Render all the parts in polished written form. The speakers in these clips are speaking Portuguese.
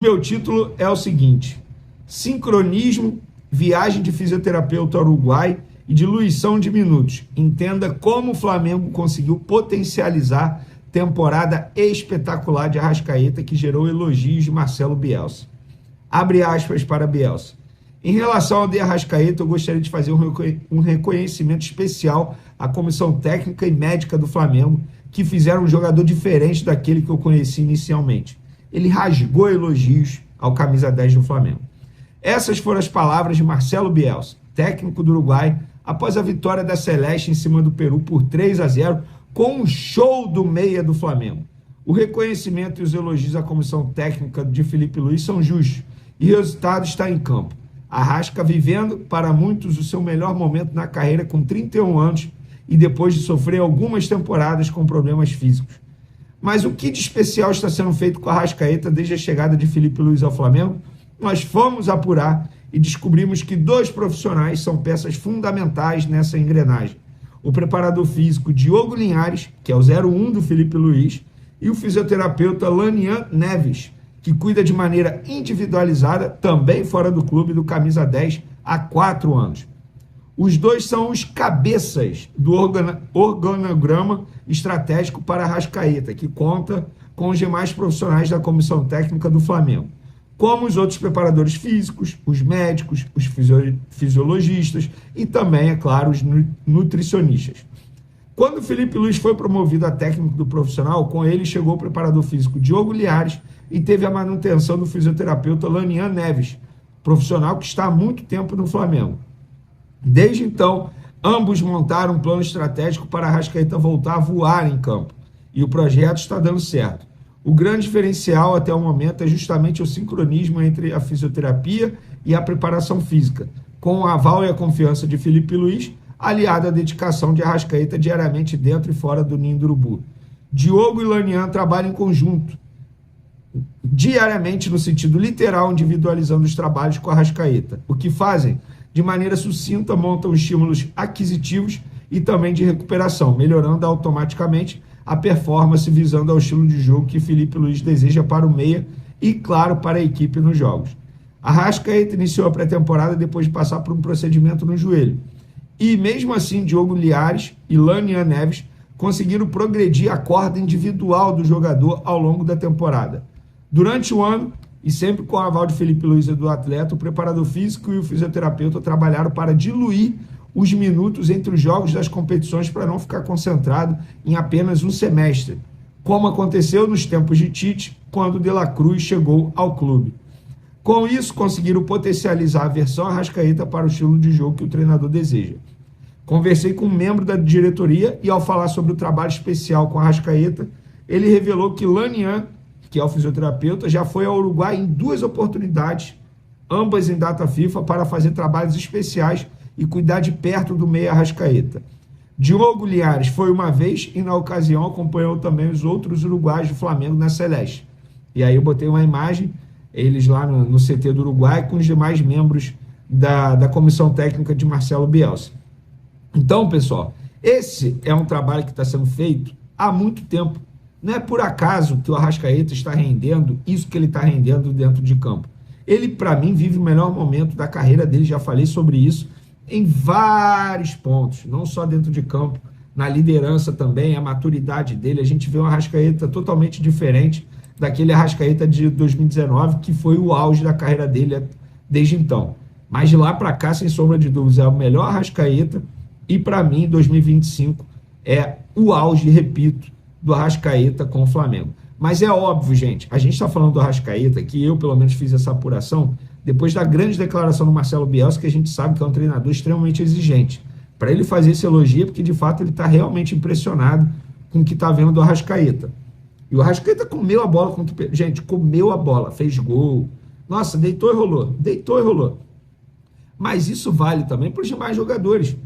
Meu título é o seguinte: sincronismo, viagem de fisioterapeuta ao Uruguai e diluição de minutos. Entenda como o Flamengo conseguiu potencializar temporada espetacular de Arrascaeta, que gerou elogios de Marcelo Bielsa. Abre aspas para Bielsa. Em relação ao de Arrascaeta, eu gostaria de fazer um reconhecimento especial à comissão técnica e médica do Flamengo, que fizeram um jogador diferente daquele que eu conheci inicialmente. Ele rasgou elogios ao camisa 10 do Flamengo. Essas foram as palavras de Marcelo Bielsa, técnico do Uruguai, após a vitória da Celeste em cima do Peru por 3-0, com um show do meia do Flamengo. O reconhecimento e os elogios à comissão técnica de Felipe Luiz são justos, e o resultado está em campo. Arrasca vivendo, para muitos, o seu melhor momento na carreira com 31 anos e depois de sofrer algumas temporadas com problemas físicos. Mas o que de especial está sendo feito com a Arrascaeta desde a chegada de Felipe Luiz ao Flamengo? Nós fomos apurar e descobrimos que dois profissionais são peças fundamentais nessa engrenagem. O preparador físico Diogo Linhares, que é o 01 do Felipe Luiz, e o fisioterapeuta Lanian Neves, que cuida de maneira individualizada, também fora do clube, do camisa 10 há 4 anos. Os dois são os cabeças do organograma estratégico para Arrascaeta, que conta com os demais profissionais da comissão técnica do Flamengo, como os outros preparadores físicos, os médicos, os fisiologistas e também, é claro, os nutricionistas. Quando o Felipe Luiz foi promovido a técnico do profissional, com ele chegou o preparador físico Diogo Linhares e teve a manutenção do fisioterapeuta Lanian Neves, profissional que está há muito tempo no Flamengo. Desde então, ambos montaram um plano estratégico para a Arrascaeta voltar a voar em campo. E o projeto está dando certo. O grande diferencial até o momento é justamente o sincronismo entre a fisioterapia e a preparação física, com o aval e a confiança de Felipe Luiz, aliado à dedicação de Arrascaeta diariamente dentro e fora do ninho do urubu. Diogo e Lanian trabalham em conjunto, diariamente no sentido literal, individualizando os trabalhos com a Arrascaeta. O que fazem? De maneira sucinta, montam estímulos aquisitivos e também de recuperação, melhorando automaticamente a performance visando ao estilo de jogo que Felipe Luiz deseja para o meia e, claro, para a equipe nos jogos. Arrascaeta iniciou a pré-temporada depois de passar por um procedimento no joelho. E, mesmo assim, Diogo Linhares e Lanian Neves conseguiram progredir a corda individual do jogador ao longo da temporada. Durante o ano, e sempre com o aval de Felipe Luiz e do atleta, o preparador físico e o fisioterapeuta trabalharam para diluir os minutos entre os jogos das competições para não ficar concentrado em apenas um semestre, como aconteceu nos tempos de Tite, quando De La Cruz chegou ao clube. Com isso, conseguiram potencializar a versão Arrascaeta para o estilo de jogo que o treinador deseja. Conversei com um membro da diretoria e, ao falar sobre o trabalho especial com a Arrascaeta, ele revelou que Lanian, que é o fisioterapeuta, já foi ao Uruguai em 2 oportunidades, ambas em data FIFA, para fazer trabalhos especiais e cuidar de perto do meia Arrascaeta. Diogo Linhares foi uma vez e, na ocasião, acompanhou também os outros uruguaios do Flamengo na Celeste. E aí eu botei uma imagem, eles lá no CT do Uruguai, com os demais membros da comissão técnica de Marcelo Bielsa. Então, pessoal, esse é um trabalho que está sendo feito há muito tempo. Não é por acaso que o Arrascaeta está rendendo isso que ele está rendendo dentro de campo. Ele, para mim, vive o melhor momento da carreira dele, já falei sobre isso, em vários pontos, não só dentro de campo, na liderança também, a maturidade dele. A gente vê um Arrascaeta totalmente diferente daquele Arrascaeta de 2019, que foi o auge da carreira dele desde então. Mas de lá para cá, sem sombra de dúvidas, é o melhor Arrascaeta e, para mim, 2025 é o auge, repito, do Arrascaeta com o Flamengo. Mas é óbvio, gente, a gente está falando do Arrascaeta, que eu pelo menos fiz essa apuração, depois da grande declaração do Marcelo Bielsa, que a gente sabe que é um treinador extremamente exigente. Para ele fazer esse elogio, porque de fato ele está realmente impressionado com o que está vendo do Arrascaeta. E o Arrascaeta comeu a bola, gente, comeu a bola, fez gol. Nossa, deitou e rolou. Mas isso vale também para os demais jogadores.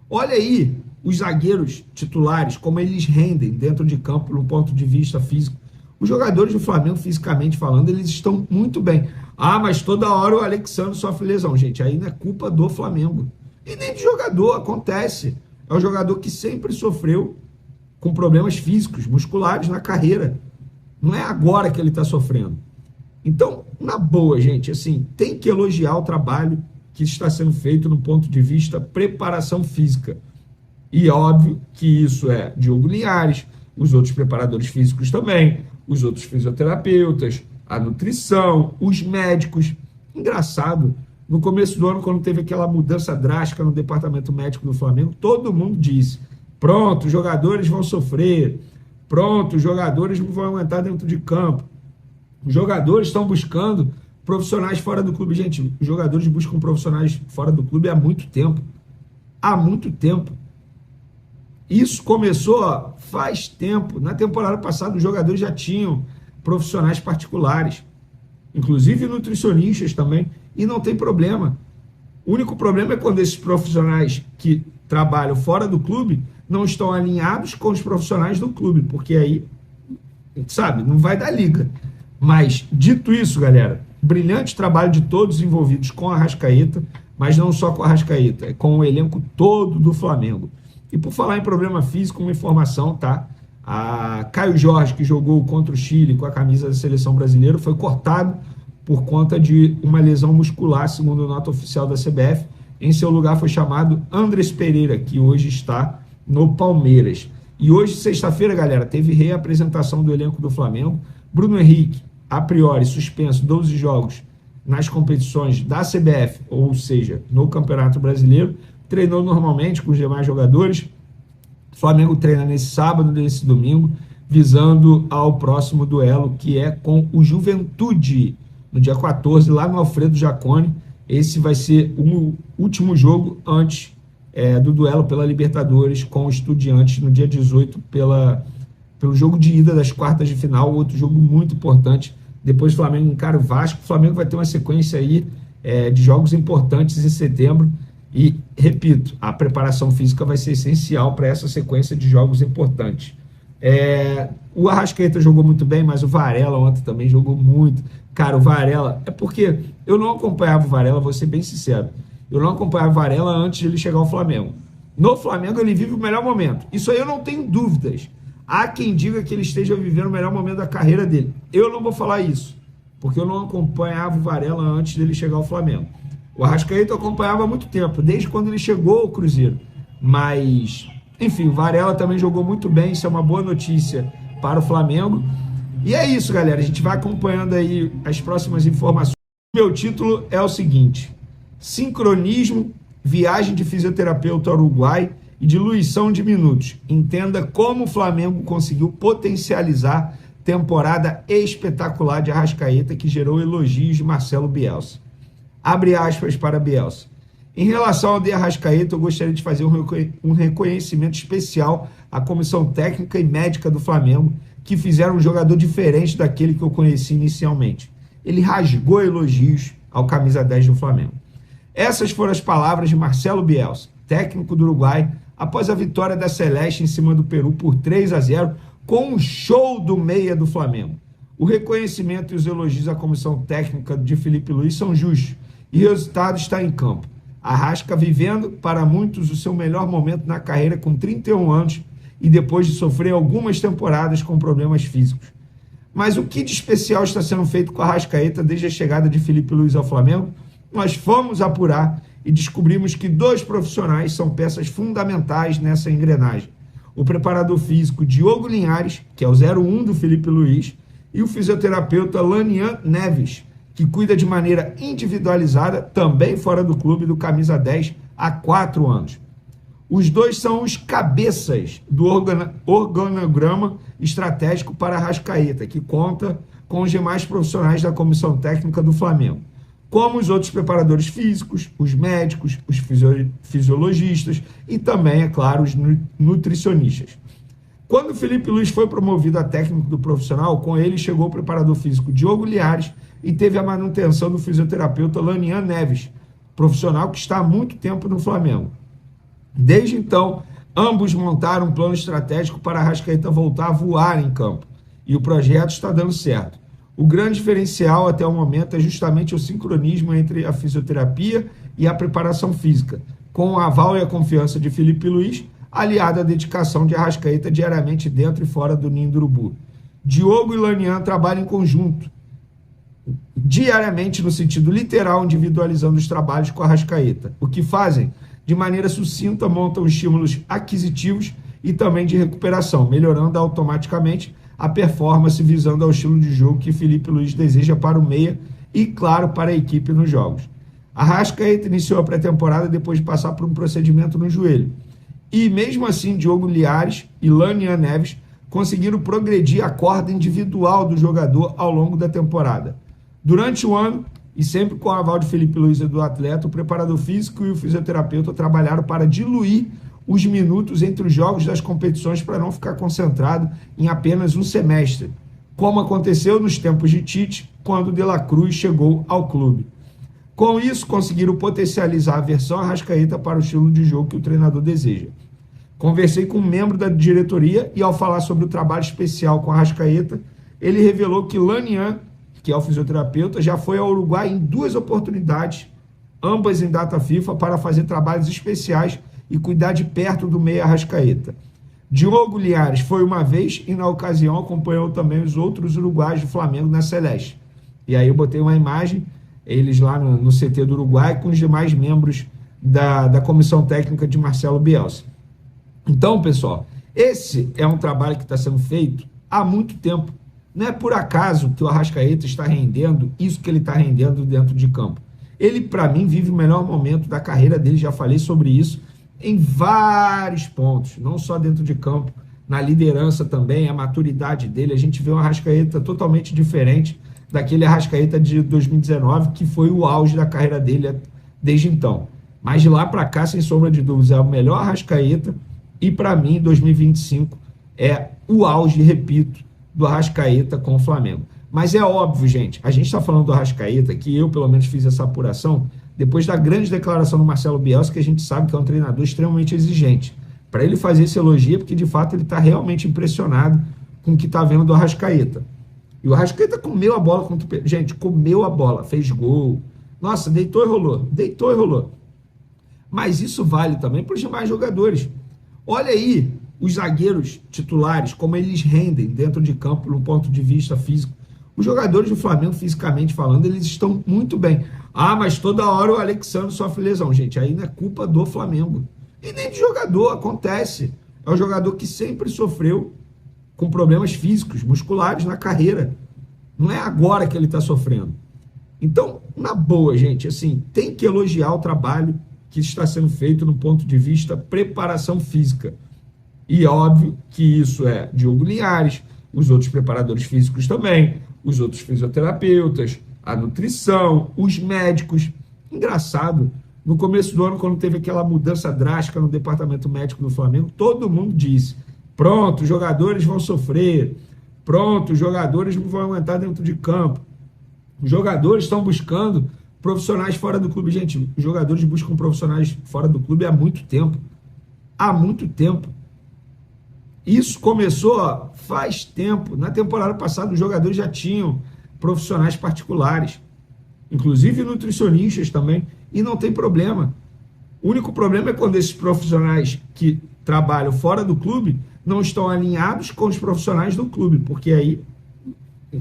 Olha aí, os zagueiros titulares, como eles rendem dentro de campo, no ponto de vista físico. Os jogadores do Flamengo, fisicamente falando, eles estão muito bem. Ah, mas toda hora o Alexandre sofre lesão. Gente, aí não é culpa do Flamengo. E nem de jogador, acontece. É um jogador que sempre sofreu com problemas físicos, musculares na carreira. Não é agora que ele está sofrendo. Então, na boa, gente, assim, tem que elogiar o trabalho que está sendo feito no ponto de vista preparação física. E óbvio que isso é Diogo Linhares, os outros preparadores físicos também, os outros fisioterapeutas, a nutrição, os médicos. Engraçado, no começo do ano, quando teve aquela mudança drástica no departamento médico do Flamengo, todo mundo disse: pronto, os jogadores vão sofrer, pronto, os jogadores não vão aguentar dentro de campo. Os jogadores estão buscando profissionais fora do clube. Gente, os jogadores buscam profissionais fora do clube há muito tempo. Há muito tempo. Isso começou faz tempo. Na temporada passada, os jogadores já tinham profissionais particulares, inclusive nutricionistas também, e não tem problema. O único problema é quando esses profissionais que trabalham fora do clube não estão alinhados com os profissionais do clube, porque aí, sabe, não vai dar liga. Mas, dito isso, galera, brilhante trabalho de todos envolvidos com a Arrascaeta, mas não só com a Arrascaeta, é com o elenco todo do Flamengo. E por falar em problema físico, uma informação, tá? A Caio Jorge, que jogou contra o Chile com a camisa da seleção brasileira, foi cortado por conta de uma lesão muscular, segundo a nota oficial da CBF. Em seu lugar foi chamado Andrés Pereira, que hoje está no Palmeiras. E hoje, sexta-feira, galera, teve reapresentação do elenco do Flamengo. Bruno Henrique, a priori, suspenso 12 jogos nas competições da CBF, ou seja, no Campeonato Brasileiro, treinou normalmente com os demais jogadores. O Flamengo treina nesse sábado, nesse domingo, visando ao próximo duelo, que é com o Juventude, no dia 14, lá no Alfredo Jaconi. Esse vai ser o último jogo antes do duelo pela Libertadores com o Estudiantes, no dia 18, pelo jogo de ida das quartas de final, outro jogo muito importante. Depois o Flamengo encara o Vasco. O Flamengo vai ter uma sequência aí de jogos importantes em setembro. E, repito, a preparação física vai ser essencial para essa sequência de jogos importantes. O Arrascaeta jogou muito bem, mas o Varela ontem também jogou muito. Cara, o Varela... É porque eu não acompanhava o Varela, vou ser bem sincero. Eu não acompanhava o Varela antes de ele chegar ao Flamengo. No Flamengo ele vive o melhor momento. Isso aí eu não tenho dúvidas. Há quem diga que ele esteja vivendo o melhor momento da carreira dele. Eu não vou falar isso, porque eu não acompanhava o Varela antes dele chegar ao Flamengo. O Arrascaeta eu acompanhava há muito tempo, desde quando ele chegou ao Cruzeiro. Mas, enfim, o Varela também jogou muito bem, isso é uma boa notícia para o Flamengo. E é isso, galera, a gente vai acompanhando aí as próximas informações. Meu título é o seguinte: sincronismo, viagem de fisioterapeuta ao Uruguai e diluição de minutos. Entenda como o Flamengo conseguiu potencializar temporada espetacular de Arrascaeta, que gerou elogios de Marcelo Bielsa. Abre aspas para Bielsa. Em relação ao de Arrascaeta, eu gostaria de fazer um reconhecimento especial à comissão técnica e médica do Flamengo, que fizeram um jogador diferente daquele que eu conheci inicialmente. Ele rasgou elogios ao camisa 10 do Flamengo. Essas foram as palavras de Marcelo Bielsa, técnico do Uruguai, após a vitória da Celeste em cima do Peru por 3-0, com um show do meia do Flamengo. O reconhecimento e os elogios à comissão técnica de Felipe Luiz são justos, e o resultado está em campo. Arrasca vivendo, para muitos, o seu melhor momento na carreira com 31 anos e depois de sofrer algumas temporadas com problemas físicos. Mas o que de especial está sendo feito com a Arrascaeta desde a chegada de Felipe Luiz ao Flamengo? Nós fomos apurar e descobrimos que 2 profissionais são peças fundamentais nessa engrenagem. O preparador físico Diogo Linhares, que é o 01 do Felipe Luiz, e o fisioterapeuta Lanian Neves, que cuida de maneira individualizada, também fora do clube, do camisa 10 há 4 anos. Os 2 são os cabeças do organograma estratégico para Arrascaeta, que conta com os demais profissionais da comissão técnica do Flamengo, como os outros preparadores físicos, os médicos, os fisiologistas e também, é claro, os nutricionistas. Quando o Felipe Luiz foi promovido a técnico do profissional, com ele chegou o preparador físico Diogo Linhares e teve a manutenção do fisioterapeuta Lanian Neves, profissional que está há muito tempo no Flamengo. Desde então, ambos montaram um plano estratégico para a Arrascaeta voltar a voar em campo, e o projeto está dando certo. O grande diferencial até o momento é justamente o sincronismo entre a fisioterapia e a preparação física, com o aval e a confiança de Felipe Luiz, aliado à dedicação de Arrascaeta diariamente dentro e fora do ninho do urubu. Diogo e Lanian trabalham em conjunto, diariamente, no sentido literal, individualizando os trabalhos com a Arrascaeta. O que fazem? De maneira sucinta, montam estímulos aquisitivos e também de recuperação, melhorando automaticamente a performance, visando ao estilo de jogo que Felipe Luiz deseja para o meia e, claro, para a equipe nos jogos. A Arrascaeta iniciou a pré-temporada depois de passar por um procedimento no joelho. E, mesmo assim, Diogo Linhares e Lanian Neves conseguiram progredir a corda individual do jogador ao longo da temporada. Durante o ano, e sempre com o aval de Felipe Luiz e do atleta, o preparador físico e o fisioterapeuta trabalharam para diluir os minutos entre os jogos das competições para não ficar concentrado em apenas um semestre, como aconteceu nos tempos de Tite, quando De La Cruz chegou ao clube. Com isso, conseguiram potencializar a versão Arrascaeta para o estilo de jogo que o treinador deseja. Conversei com um membro da diretoria e, ao falar sobre o trabalho especial com a Arrascaeta, ele revelou que Lanian, que é o fisioterapeuta, já foi ao Uruguai em 2 oportunidades, ambas em data FIFA, para fazer trabalhos especiais e cuidar de perto do meia Arrascaeta. Diogo Linhares foi uma vez e, na ocasião, acompanhou também os outros uruguaios do Flamengo na Celeste. E aí eu botei uma imagem, eles lá no CT do Uruguai, com os demais membros da comissão técnica de Marcelo Bielsa. Então, pessoal, esse é um trabalho que está sendo feito há muito tempo. Não é por acaso que o Arrascaeta está rendendo isso que ele está rendendo dentro de campo. Ele, para mim, vive o melhor momento da carreira dele, já falei sobre isso, em vários pontos, não só dentro de campo, na liderança também, a maturidade dele. A gente vê um Arrascaeta totalmente diferente daquele Arrascaeta de 2019, que foi o auge da carreira dele desde então. Mas de lá para cá, sem sombra de dúvidas, é o melhor Arrascaeta e, para mim, 2025 é o auge, repito, do Arrascaeta com o Flamengo. Mas é óbvio, gente, a gente está falando do Arrascaeta, que eu, pelo menos, fiz essa apuração depois da grande declaração do Marcelo Bielsa, que a gente sabe que é um treinador extremamente exigente. Para ele fazer esse elogio, porque, de fato, ele está realmente impressionado com o que está vendo do Arrascaeta. E o Arrascaeta comeu a bola. Gente, comeu a bola, fez gol. Nossa, deitou e rolou. Deitou e rolou. Mas isso vale também para os demais jogadores. Olha aí os zagueiros titulares, como eles rendem dentro de campo, no ponto de vista físico. Os jogadores do Flamengo, fisicamente falando, eles estão muito bem. Ah, mas toda hora o Alexandre sofre lesão. Gente, aí não é culpa do Flamengo. E nem de jogador, acontece. É um jogador que sempre sofreu com problemas físicos, musculares na carreira. Não é agora que ele está sofrendo. Então, na boa, gente, assim, tem que elogiar o trabalho que está sendo feito no ponto de vista preparação física. E óbvio que isso é Diogo Linhares, os outros preparadores físicos também, os outros fisioterapeutas, a nutrição, os médicos. Engraçado, no começo do ano, quando teve aquela mudança drástica no departamento médico do Flamengo, todo mundo disse: pronto, os jogadores vão sofrer, pronto, os jogadores não vão aguentar dentro de campo. Os jogadores estão buscando profissionais fora do clube. Gente, os jogadores buscam profissionais fora do clube há muito tempo. Há muito tempo. Isso começou faz tempo. Na temporada passada, os jogadores já tinham profissionais particulares, inclusive nutricionistas também, e não tem problema. O único problema é quando esses profissionais que trabalham fora do clube não estão alinhados com os profissionais do clube, porque aí,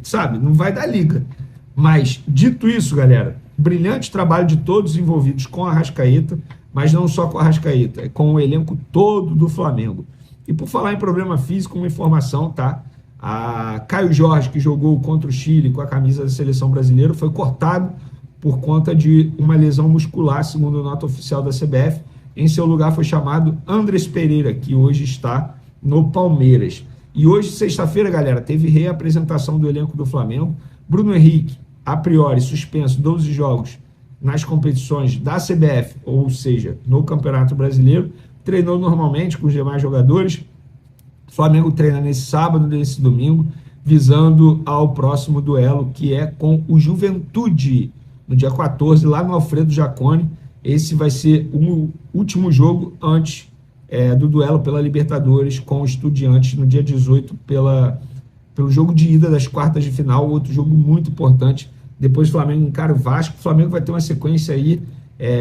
sabe, não vai dar liga. Mas, dito isso, galera, brilhante trabalho de todos os envolvidos com a Arrascaeta, mas não só com a Arrascaeta, é com o elenco todo do Flamengo. E por falar em problema físico, uma informação, tá? A Caio Jorge, que jogou contra o Chile com a camisa da seleção brasileira, foi cortado por conta de uma lesão muscular, segundo a nota oficial da CBF. Em seu lugar foi chamado Andrés Pereira, que hoje está no Palmeiras. E hoje, sexta-feira, galera, teve reapresentação do elenco do Flamengo. Bruno Henrique, a priori, suspenso 12 jogos nas competições da CBF, ou seja, no Campeonato Brasileiro, treinou normalmente com os demais jogadores. O Flamengo treina nesse sábado, nesse domingo, visando ao próximo duelo, que é com o Juventude, no dia 14, lá no Alfredo Jaconi. Esse vai ser o último jogo antes do duelo pela Libertadores com o Estudiantes, no dia 18, pelo jogo de ida das quartas de final, outro jogo muito importante. Depois o Flamengo encara o Vasco. O Flamengo vai ter uma sequência aí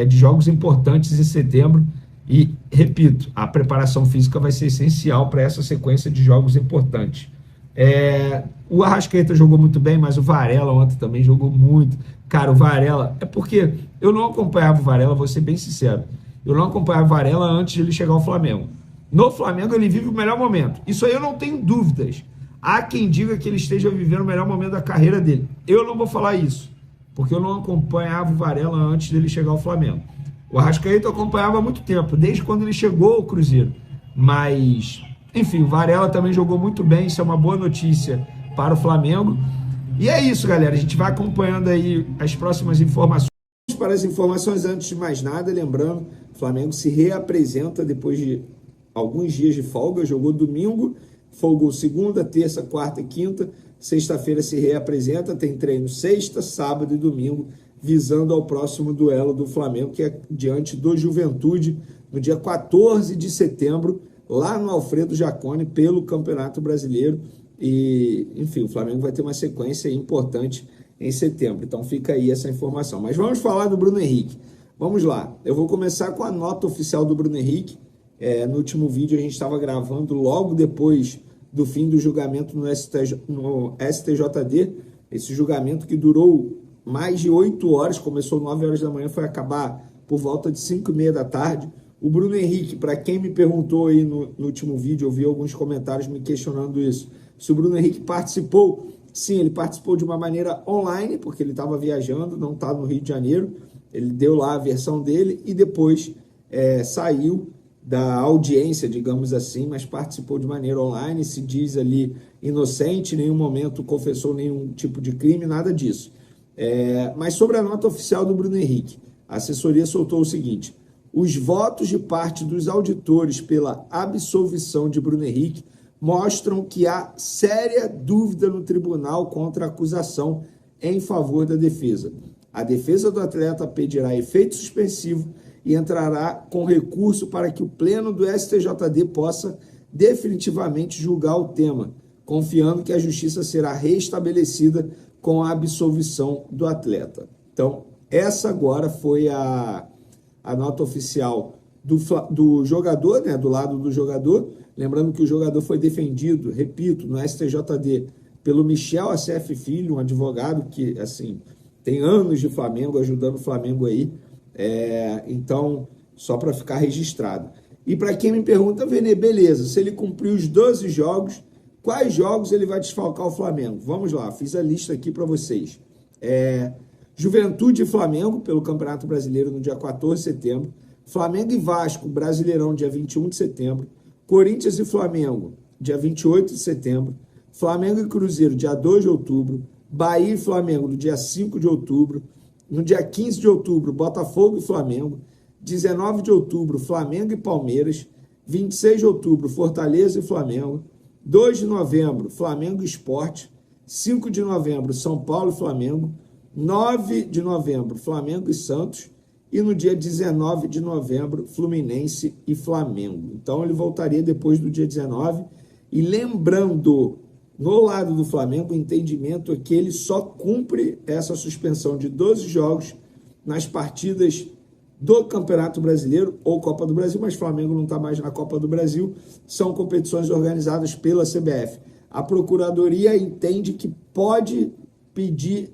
de jogos importantes em setembro. E, repito, a preparação física vai ser essencial para essa sequência de jogos importantes. O Arrascaeta jogou muito bem, mas o Varela ontem também jogou muito. Cara, o Varela... É porque eu não acompanhava o Varela, vou ser bem sincero. Eu não acompanhava o Varela antes de ele chegar ao Flamengo. No Flamengo ele vive o melhor momento. Isso aí eu não tenho dúvidas. Há quem diga que ele esteja vivendo o melhor momento da carreira dele. Eu não vou falar isso, porque eu não acompanhava o Varela antes dele chegar ao Flamengo. O Arrascaeta eu acompanhava há muito tempo, desde quando ele chegou ao Cruzeiro. Mas, enfim, o Varela também jogou muito bem, isso é uma boa notícia para o Flamengo. E é isso, galera. A gente vai acompanhando aí as próximas informações. Para as informações, antes de mais nada, lembrando, o Flamengo se reapresenta depois de alguns dias de folga, jogou domingo, folgou segunda, terça, quarta e quinta, sexta-feira se reapresenta, tem treino sexta, sábado e domingo, visando ao próximo duelo do Flamengo, que é diante do Juventude, no dia 14 de setembro, lá no Alfredo Jaconi, pelo Campeonato Brasileiro. E, enfim, o Flamengo vai ter uma sequência importante em setembro, então fica aí essa informação. Mas vamos falar do Bruno Henrique. Vamos lá, eu vou começar com a nota oficial do Bruno Henrique. No último vídeo a gente estava gravando logo depois do fim do julgamento no STJD, esse julgamento que durou mais de 8 horas, começou 9 horas da manhã, foi acabar por volta de 5h30 da tarde. O Bruno Henrique, para quem me perguntou aí no último vídeo, eu vi alguns comentários me questionando isso, se o Bruno Henrique participou. Sim, ele participou de uma maneira online, porque ele estava viajando, não está no Rio de Janeiro, ele deu lá a versão dele e depois saiu da audiência, digamos assim, mas participou de maneira online, se diz ali inocente, em nenhum momento confessou nenhum tipo de crime, nada disso. Mas sobre a nota oficial do Bruno Henrique, a assessoria soltou o seguinte: os votos de parte dos auditores pela absolvição de Bruno Henrique mostram que há séria dúvida no tribunal contra a acusação em favor da defesa. A defesa do atleta pedirá efeito suspensivo e entrará com recurso para que o pleno do STJD possa definitivamente julgar o tema, confiando que a justiça será restabelecida com a absolvição do atleta. Então, essa agora foi a nota oficial do jogador, né, do lado do jogador. Lembrando que o jogador foi defendido, repito, no STJD, pelo Michel Acef Filho, um advogado que, assim, tem anos de Flamengo, ajudando o Flamengo aí. Então, só para ficar registrado. E para quem me pergunta, Vene, beleza, se ele cumprir os 12 jogos, quais jogos ele vai desfalcar o Flamengo? Vamos lá, fiz a lista aqui para vocês. Juventude e Flamengo, pelo Campeonato Brasileiro, no dia 14 de setembro. Flamengo e Vasco, Brasileirão, dia 21 de setembro. Corinthians e Flamengo, dia 28 de setembro. Flamengo e Cruzeiro, dia 2 de outubro. Bahia e Flamengo, no dia 5 de outubro. No dia 15 de outubro, Botafogo e Flamengo. 19 de outubro, Flamengo e Palmeiras. 26 de outubro, Fortaleza e Flamengo. 2 de novembro, Flamengo e Sport. 5 de novembro, São Paulo e Flamengo. 9 de novembro, Flamengo e Santos. E no dia 19 de novembro, Fluminense e Flamengo. Então ele voltaria depois do dia 19. E lembrando, no lado do Flamengo, o entendimento é que ele só cumpre essa suspensão de 12 jogos nas partidas do Campeonato Brasileiro ou Copa do Brasil, mas o Flamengo não está mais na Copa do Brasil, são competições organizadas pela CBF. A Procuradoria entende que pode pedir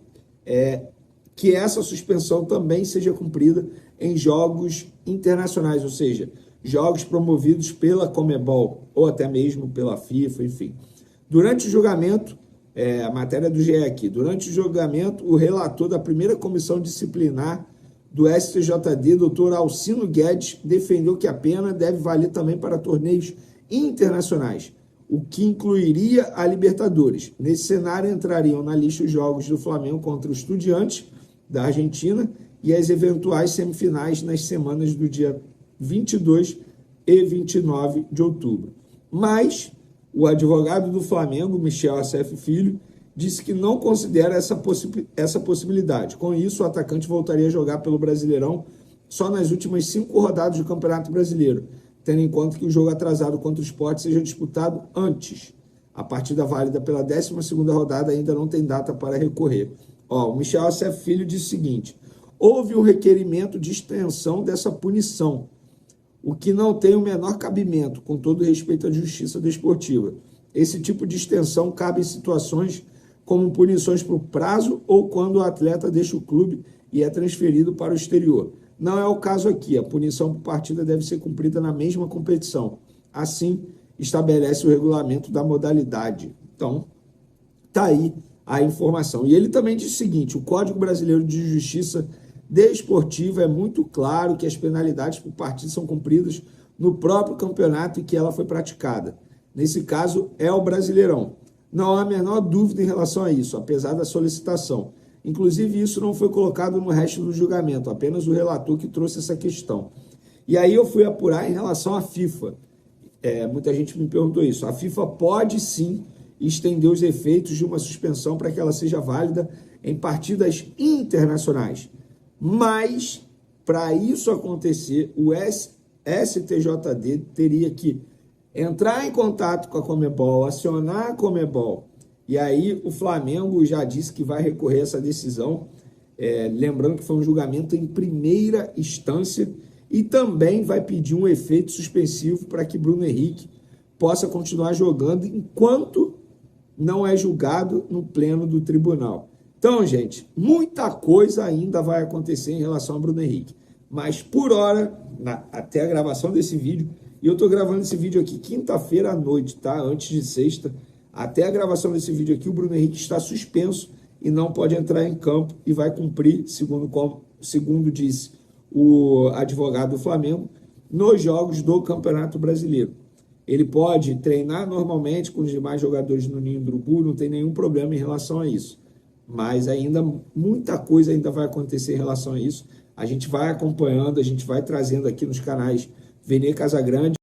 que essa suspensão também seja cumprida em jogos internacionais, ou seja, jogos promovidos pela Conmebol ou até mesmo pela FIFA, enfim. Durante o julgamento, a matéria do GE aqui, durante o julgamento, o relator da primeira comissão disciplinar do STJD, doutor Alcino Guedes, defendeu que a pena deve valer também para torneios internacionais, o que incluiria a Libertadores. Nesse cenário entrariam na lista os jogos do Flamengo contra os Estudiantes da Argentina e as eventuais semifinais nas semanas do dia 22 e 29 de outubro. Mas o advogado do Flamengo, Michel Acef Filho, disse que não considera essa possibilidade. Com isso, o atacante voltaria a jogar pelo Brasileirão só nas últimas 5 rodadas do Campeonato Brasileiro, tendo em conta que o jogo atrasado contra o Sport seja disputado antes. A partida válida pela 12ª rodada ainda não tem data para recorrer. O Michel Acef Filho disse o seguinte: houve um requerimento de extensão dessa punição, o que não tem o menor cabimento, com todo respeito à justiça desportiva. Esse tipo de extensão cabe em situações como punições por prazo ou quando o atleta deixa o clube e é transferido para o exterior. Não é o caso aqui. A punição por partida deve ser cumprida na mesma competição. Assim, estabelece o regulamento da modalidade. Então, está aí a informação. E ele também diz o seguinte: o Código Brasileiro de Justiça Desportiva é muito claro que as penalidades por partida são cumpridas no próprio campeonato em que ela foi praticada. Nesse caso, é o Brasileirão. Não há a menor dúvida em relação a isso, apesar da solicitação. Inclusive, isso não foi colocado no resto do julgamento, apenas o relator que trouxe essa questão. E aí eu fui apurar em relação à FIFA. Muita gente me perguntou isso. A FIFA pode sim estender os efeitos de uma suspensão para que ela seja válida em partidas internacionais. Mas, para isso acontecer, o STJD teria que entrar em contato com a Conmebol, acionar a Conmebol. E aí o Flamengo já disse que vai recorrer a essa decisão, lembrando que foi um julgamento em primeira instância, e também vai pedir um efeito suspensivo para que Bruno Henrique possa continuar jogando enquanto não é julgado no pleno do tribunal. Então, gente, muita coisa ainda vai acontecer em relação a Bruno Henrique. Mas, por hora, até a gravação desse vídeo, e eu estou gravando esse vídeo aqui quinta-feira à noite, tá? Antes de sexta. Até a gravação desse vídeo aqui, o Bruno Henrique está suspenso e não pode entrar em campo e vai cumprir, segundo disse o advogado do Flamengo, nos jogos do Campeonato Brasileiro. Ele pode treinar normalmente com os demais jogadores no Ninho do Urubu, não tem nenhum problema em relação a isso. Mas ainda, muita coisa ainda vai acontecer em relação a isso. A gente vai acompanhando, a gente vai trazendo aqui nos canais Vene Casagrande.